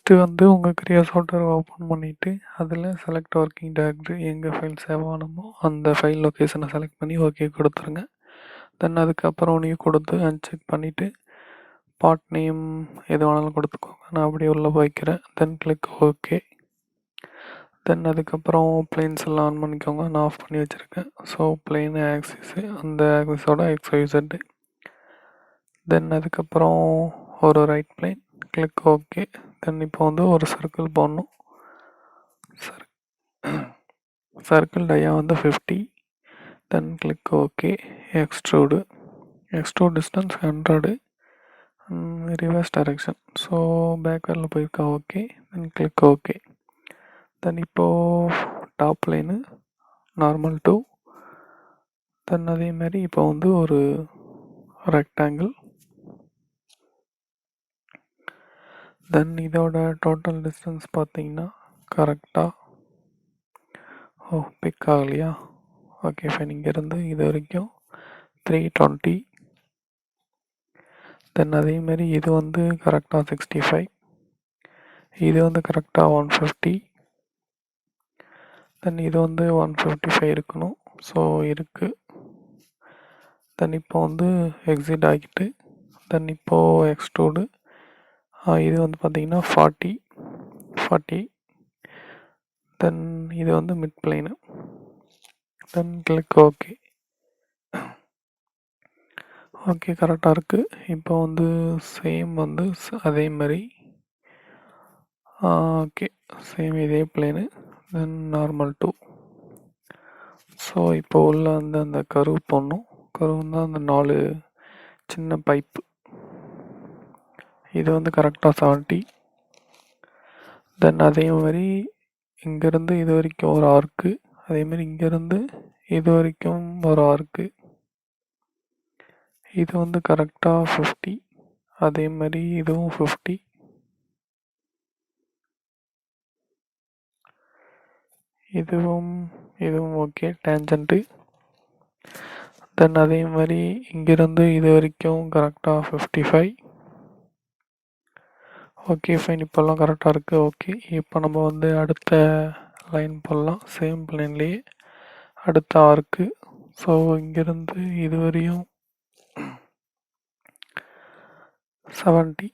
Next வந்து உங்கள் Creo software open பண்ணிவிட்டு அதில் செலக்ட் ஒர்க்கிங் டைரக்டரி எங்கே ஃபைல் சேவ் ஆகணுமோ அந்த ஃபைல் லொக்கேஷனை செலக்ட் பண்ணி ஓகே கொடுத்துருங்க. தென் அதுக்கப்புறம் நீங்கள் கொடுத்து அன்செக் பண்ணிவிட்டு பார்ட் நேம் எது வேணாலும் கொடுத்துக்கோங்க. நான் அப்படியே உள்ளே போய்க்கிறேன். தென் கிளிக் ஓகே. தென் அதுக்கப்புறம் பிளேன்ஸ் எல்லாம் ஆன் பண்ணிக்கோங்க. நான் ஆஃப் பண்ணி வச்சுருக்கேன். ஸோ பிளேன் ஆக்சிஸு அந்த ஆக்சிஸோட XYZ. தென் அதுக்கப்புறம் ஒரு right plane click okay. Then இப்போ வந்து ஒரு சர்க்கிள் போடணும். சர்க்கிள் டையா வந்து 50. Then click okay. Extrude distance 100. Reverse direction so பேக்வேர்டில் போயிருக்கா okay. Then click okay. Then இப்போது டாப் லைனு நார்மல் 2. தென் அதேமாதிரி இப்போ வந்து ஒரு ரெக்டாங்கிள். தென் இதோட டோட்டல் டிஸ்டன்ஸ் பார்த்தீங்கன்னா கரெக்டாக பிக் ஆகலையா? Okay fine. இங்கேருந்து இது வரைக்கும் 320. தென் அதேமாரி இது வந்து கரெக்டாக 65. இது வந்து கரெக்டாக 150. தென் இது வந்து 155 இருக்கணும். ஸோ இருக்குது. தென் இப்போ வந்து எக்ஸிட் ஆகிட்டு தென் இப்போது எக்ஸ்ட்ரூடு இது வந்து பார்த்திங்கன்னா 40. தென் இது வந்து மிட் பிளைனு. தென் கிளிக் ஓகே. ஓகே கரெக்டாக இருக்குது. இப்போ வந்து சேம் வந்து அதே மாதிரி ஓகே சேம் இதே பிளேனு. தென் நார்மல் 2. ஸோ இப்போ உள்ள வந்து அந்த கருவு போடணும். கருவுன்னா அந்த 4 சின்ன பைப்பு. இது வந்து கரெக்டாக 70. தென் அதே மாதிரி இங்கேருந்து இது வரைக்கும் ஒரு ஆர்க்கு. அதேமாதிரி இங்கேருந்து இது வரைக்கும் ஒரு ஆர்க்கு. இது வந்து கரெக்டாக 50. அதே மாதிரி இதுவும் 50. இதுவும் ஓகே டேஞ்சன்ட்டு. தென் அதே மாதிரி இங்கேருந்து இது வரைக்கும் கரெக்டாக 55. Okay fine. இப்போல்லாம் கரெக்டாக இருக்குது. ஓகே இப்போ நம்ம வந்து அடுத்த லைன் போடலாம். சேம் பிளேன்லேயே அடுத்த ஆர்க்கு. ஸோ இங்கேருந்து இது வரையும் 70.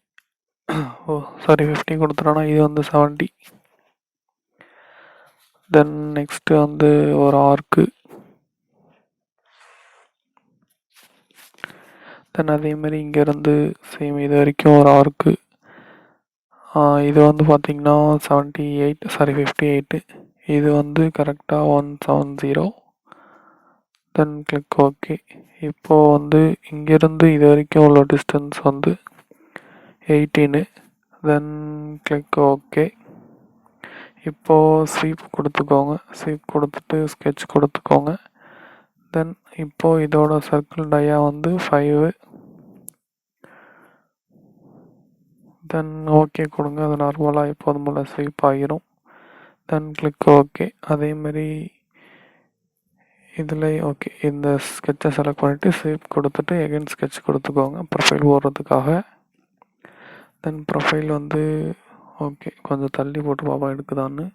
50 கொடுத்துட்டோன்னா இது வந்து 70. தென் நெக்ஸ்ட்டு வந்து ஒரு ஆர்க்கு. தென் அதேமாரி இங்கேருந்து சேம் இது வரைக்கும் ஒரு ஆர்க்கு. இது வந்து பார்த்திங்கன்னா 58. இது வந்து கரெக்டாக 170. தென் கிளிக் ஓகே. இப்போது வந்து இங்கேருந்து இது வரைக்கும் உள்ள டிஸ்டன்ஸ் வந்து 18. தென் கிளிக் ஓகே. இப்போது ஸ்வீப் கொடுத்துக்கோங்க. ஸ்வீப் கொடுத்துட்டு ஸ்கெட்ச் கொடுத்துக்கோங்க. தென் இப்போது இதோட சர்க்கிள் டையா வந்து 5. தென் ஓகே கொடுங்க. அது நார்மலாக எப்போதும் போல் ஸ்வீப் ஆகிரும். தென் கிளிக் ஓகே. அதேமாரி இதில் ஓகே இந்த ஸ்கெட்சை செலக்ட் பண்ணிவிட்டு ஸ்வீப் கொடுத்துட்டு எகைன் ஸ்கெட்ச் கொடுத்துக்கோங்க ப்ரொஃபைல் ஓடுறதுக்காக. தென் ப்ரொஃபைல் வந்து ஓகே கொஞ்சம் தள்ளி போட்டு பார்ப்போம் எடுக்குதான்னு.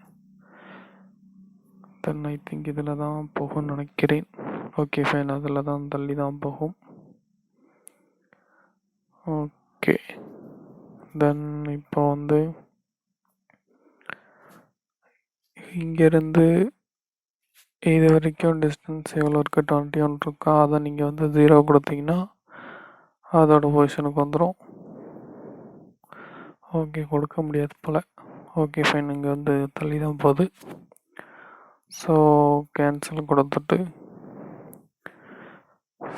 தென் ஐ திங்க் இதில் தான் போகும்னு நினைக்கிறேன். Okay fine. அதில் தான் தள்ளி தான் போகும். ஓகே தென் இப்போ வந்து இங்கேருந்து இது வரைக்கும் டிஸ்டன்ஸ் எவ்வளோ இருக்குது? 21 இருக்கா? அதை நீங்கள் வந்து 0 கொடுத்தீங்கன்னா அதோட பொசிஷனுக்கு வந்துடும். ஓகே கொடுக்க முடியாது போல். Okay fine. இங்கே வந்து தள்ளி தான் போகுது. ஸோ கேன்சல் கொடுத்துட்டு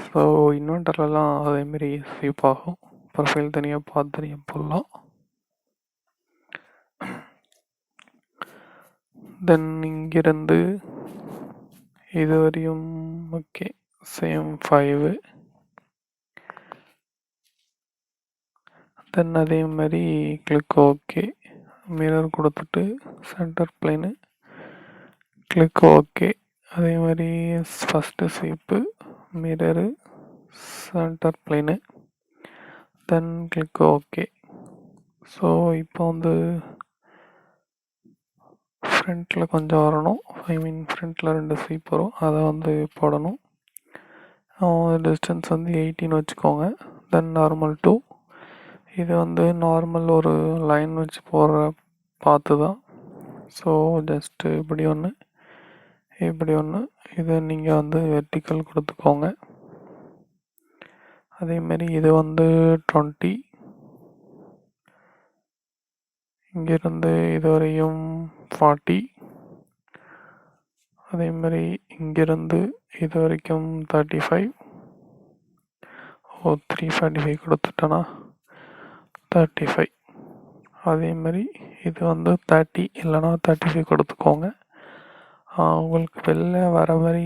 ஸோ இன்வெர்ட்டர்லாம் அதேமாரி ஸ்வீப் ஆகும். ப்ரொஃபைல் தனியாக பார்த்து தனியாக போடலாம். தென் இங்கிருந்து இது வரையும் ஓகே சேம் 5. தென் அதே மாதிரி கிளிக் ஓகே. மிரர் கொடுத்துட்டு சென்டர் பிளேனு கிளிக் ஓகே. அதே மாதிரி first sweep mirror centre plane தென் கிளிக் ஓகே. ஸோ இப்போ வந்து ஃப்ரண்ட்டில் கொஞ்சம் வரணும். ஃப்ரண்ட்டில் 2 ஸ்வீப் வரும், அதை வந்து போடணும். டிஸ்டன்ஸ் வந்து 18 வச்சுக்கோங்க. தென் நார்மல் டூ, இது வந்து நார்மல் ஒரு லைன் வச்சு போடுற பார்த்து தான். ஸோ ஜஸ்ட்டு இப்படி ஒன்று, இப்படி ஒன்று, இதை நீங்கள் வந்து வெர்டிக்கல் கொடுத்துக்கோங்க. அதேமாரி இது வந்து 20, இங்கேருந்து இது வரையும் 40, அதேமாதிரி இங்கேருந்து இது வரைக்கும் 35. 345 கொடுத்துட்டேன்னா 35. அதேமாதிரி இது வந்து 30 இல்லைனா 35 கொடுத்துக்கோங்க. உங்களுக்கு வெளில வர மாதிரி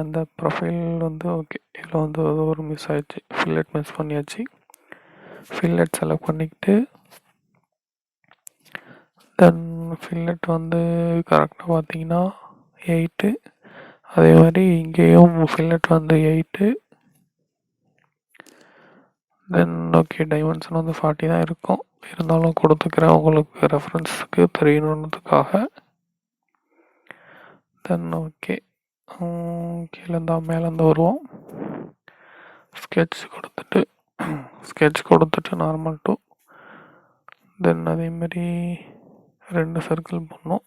அந்த ப்ரொஃபைல் வந்து ஓகே. இதில் வந்து ஒரு மிஸ் ஆகிடுச்சு, ஃபில்லட் மிஸ் பண்ணியாச்சு. ஃபில்லட் செலக்ட் பண்ணிக்கிட்டு தென் ஃபில்லட் வந்து கரெக்டாக பார்த்தீங்கன்னா 8. அதே மாதிரி இங்கேயும் ஃபில்லட் வந்து 8. தென் ஓகே, டைமென்ஷன் வந்து 40 தான் இருக்கும், இருந்தாலும் கொடுத்துக்கிறேன் உங்களுக்கு ரெஃபரன்ஸுக்கு தெரியணுன்றதுக்காக. தென் ஓகே, கீழேருந்தா மேலேருந்து வருவோம். ஸ்கெட்ச் கொடுத்துட்டு நார்மல் டூ, தென் அதேமாரி 2 சர்க்கிள் பண்ணோம்.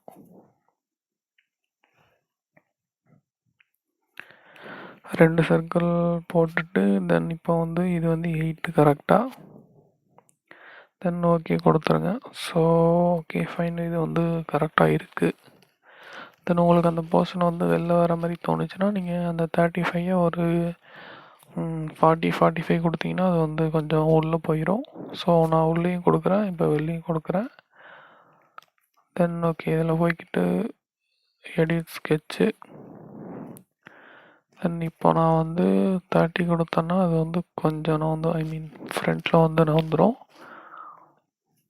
2 சர்க்கிள் போட்டுட்டு தென் இப்போ வந்து இது வந்து 8 கரெக்டாக. தென் ஓகே கொடுத்துருங்க. ஸோ ஓகே ஃபைன், இது வந்து கரெக்டாக இருக்குது. தென் உங்களுக்கு அந்த போர்ஷன் வந்து வெளில வர மாதிரி தோணுச்சுன்னா நீங்கள் அந்த 35 ஒரு 45 கொடுத்தீங்கன்னா அது வந்து கொஞ்சம் உள்ளே போயிடும். ஸோ நான் உள்ளேயும் கொடுக்குறேன், இப்போ வெளியும் கொடுக்குறேன். தென் ஓகே, இதில் போய்கிட்டு எடிட் ஸ்கெட்சு. தென் இப்போ நான் வந்து 30 கொடுத்தேன்னா அது வந்து கொஞ்சம் ஃப்ரண்ட்டில் வந்து நகர்ந்துடும்.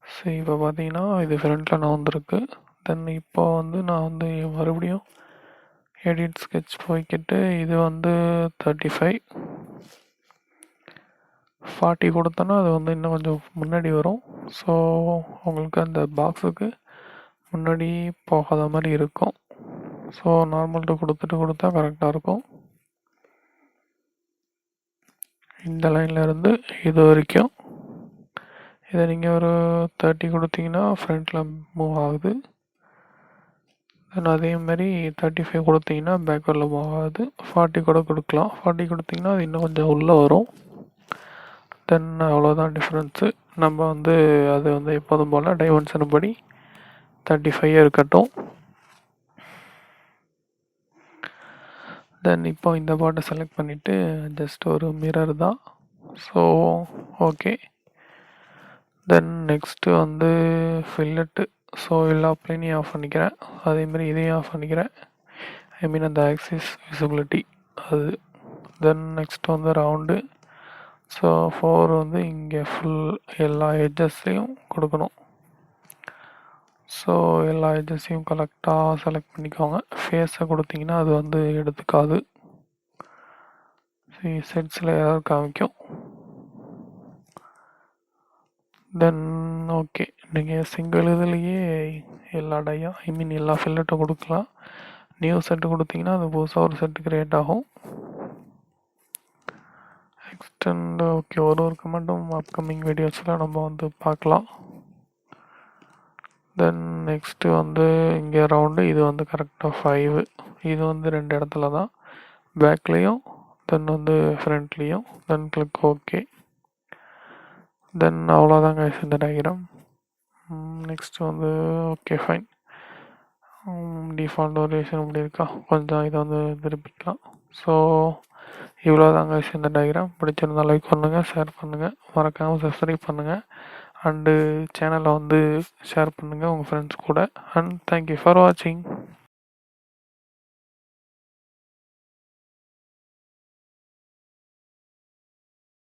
சரி, இப்போ பார்த்தீங்கன்னா இது ஃப்ரண்ட்டில் நகர்ந்துருக்கு. தென் இப்போ வந்து நான் வந்து மறுபடியும் எடிட் ஸ்கெட்ச் போய்கிட்டு இது வந்து 35. 40 கொடுத்தோன்னா அது வந்து இன்னும் கொஞ்சம் முன்னாடி வரும். ஸோ உங்களுக்கு அந்த பாக்ஸுக்கு முன்னாடி போகாத மாதிரி இருக்கும். ஸோ நார்மல் டூ கொடுத்தா கரெக்டாக இருக்கும். இந்த லைனில் இருந்து இது வரைக்கும் இதை நீங்கள் ஒரு 30 கொடுத்தீங்கன்னா ஃப்ரண்ட்டில் மூவ் ஆகுது. தென் அதேமாதிரி 35 கொடுத்தீங்கன்னா பேக்வர்டில் மூவ் ஆகுது. 40 கூட கொடுக்கலாம். 40 கொடுத்தீங்கன்னா அது இன்னும் கொஞ்சம் உள்ளே வரும். தென் அவ்வளோதான் டிஃப்ரென்ஸு. நம்ம வந்து அது வந்து எப்போதும் போல் டைமென்ஷன் படி 35 இருக்கட்டும். தென் இப்போ இந்த பாட்டை செலக்ட் பண்ணிவிட்டு ஜஸ்ட் ஒரு மிரர் தான். ஸோ ஓகே, தென் நெக்ஸ்ட்டு வந்து ஃபில்லட்டு. ஸோ எல்லா பிளேனையும் ஆஃப் பண்ணிக்கிறேன், அதேமாதிரி இதையும் ஆஃப் பண்ணிக்கிறேன். அந்த ஆக்சிஸ் விசிபிலிட்டி அது. தென் நெக்ஸ்ட் வந்து ரவுண்டு. ஸோ 4 வந்து இங்கே ஃபுல் எல்லா எட்ஜஸ்ஸையும் கொடுக்கணும். ஸோ எல்லா எட்ஜஸையும் கரெக்டாக செலக்ட் பண்ணிக்கோங்க. ஃபேஸை கொடுத்தீங்கன்னா அது வந்து எடுத்துக்காது, செட்ஸில் ஏதாவது காமிக்கும். தென் ஓகே, நீங்கள் சிங்கிள் இதுலேயே எல்லா டையும் எல்லா ஃபில்லட்டும் கொடுக்கலாம். நியூ செட்டு கொடுத்தீங்கன்னா அது புதுசாக ஒரு செட்டு க்ரியேட் ஆகும். எக்ஸ்டெண்ட் ஓகே, ஒரு கமெண்ட்டும் அப்கமிங் வீடியோஸில் நம்ம வந்து பார்க்கலாம். தென் நெக்ஸ்ட்டு வந்து இங்கே ரவுண்டு. இது வந்து கரெக்டாக 5. இது வந்து 2 இடத்துல தான், பேக்லேயும் தென் வந்து ஃப்ரண்ட்லேயும். தென் கிளிக் ஓகே. தென் அவ்வளோதாங்க இந்த டயக்ராம். நெக்ஸ்ட்டு வந்து ஓகே ஃபைன். டிஃபால்ட் ஓரியேஷன் இப்படி இருக்கா, கொஞ்சம் இதை வந்து திருப்பிக்கலாம். ஸோ இவ்வளோதாங்க இந்த டயக்ராம். பிடிச்சிருந்தால் லைக் பண்ணுங்கள், ஷேர் பண்ணுங்கள், மறக்காமல் சப்ஸ்கிரைப் பண்ணுங்கள். அண்டு சேனலை வந்து ஷேர் பண்ணுங்கள் உங்கள் ஃப்ரெண்ட்ஸ் கூட. அண்ட் தேங்க்யூ ஃபார் வாட்சிங்.